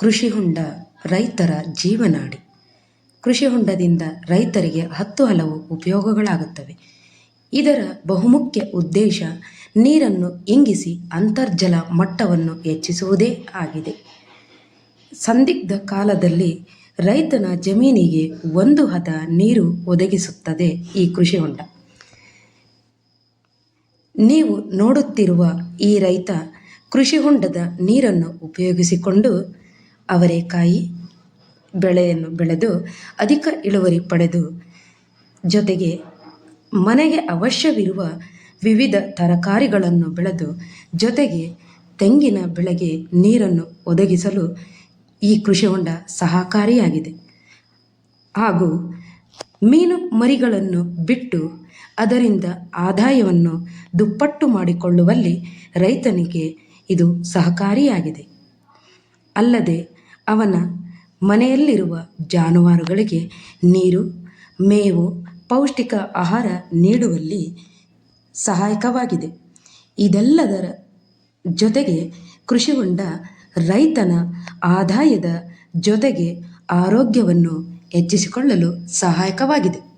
ಕೃಷಿ ಹೊಂಡ ರೈತರ ಜೀವನಾಡಿ. ಕೃಷಿ ಹೊಂಡದಿಂದ ರೈತರಿಗೆ ಹಲವು ಉಪಯೋಗಗಳಾಗುತ್ತವೆ. ಇದರ ಬಹುಮುಖ್ಯ ಉದ್ದೇಶ ನೀರನ್ನು ಇಂಗಿಸಿ ಅಂತರ್ಜಲ ಮಟ್ಟವನ್ನು ಹೆಚ್ಚಿಸುವುದೇ ಆಗಿದೆ. ಸಂದಿಗ್ಧ ಕಾಲದಲ್ಲಿ ರೈತನ ಜಮೀನಿಗೆ ಒಂದು ಹದ ನೀರು ಒದಗಿಸುತ್ತದೆ ಈ ಕೃಷಿ ಹೊಂಡ. ನೀವು ನೋಡುತ್ತಿರುವ ಈ ರೈತ ಕೃಷಿ ಹೊಂಡದ ನೀರನ್ನು ಉಪಯೋಗಿಸಿಕೊಂಡು ಅವರೆಕಾಯಿ ಬೆಳೆಯನ್ನು ಬೆಳೆದು ಅಧಿಕ ಇಳುವರಿ ಪಡೆದು, ಜೊತೆಗೆ ಮನೆಗೆ ಅವಶ್ಯವಿರುವ ವಿವಿಧ ತರಕಾರಿಗಳನ್ನು ಬೆಳೆದು, ಜೊತೆಗೆ ತೆಂಗಿನ ಬೆಳೆಗೆ ನೀರನ್ನು ಒದಗಿಸಲು ಈ ಕೃಷಿ ಹೊಂಡ ಸಹಕಾರಿಯಾಗಿದೆ. ಹಾಗೂ ಮೀನು ಮರಿಗಳನ್ನು ಬಿಟ್ಟು ಅದರಿಂದ ಆದಾಯವನ್ನು ದುಪ್ಪಟ್ಟು ಮಾಡಿಕೊಳ್ಳುವಲ್ಲಿ ರೈತನಿಗೆ ಇದು ಸಹಕಾರಿಯಾಗಿದೆ. ಅಲ್ಲದೆ ಅವನ ಮನೆಯಲ್ಲಿರುವ ಜಾನುವಾರುಗಳಿಗೆ ನೀರು, ಮೇವು, ಪೌಷ್ಟಿಕ ಆಹಾರ ನೀಡುವಲ್ಲಿ ಸಹಾಯಕವಾಗಿದೆ. ಇದೆಲ್ಲದರ ಜೊತೆಗೆ ಕೃಷಿ ಹೊಂಡ ರೈತನ ಆದಾಯದ ಜೊತೆಗೆ ಆರೋಗ್ಯವನ್ನು ಹೆಚ್ಚಿಸಿಕೊಳ್ಳಲು ಸಹಾಯಕವಾಗಿದೆ.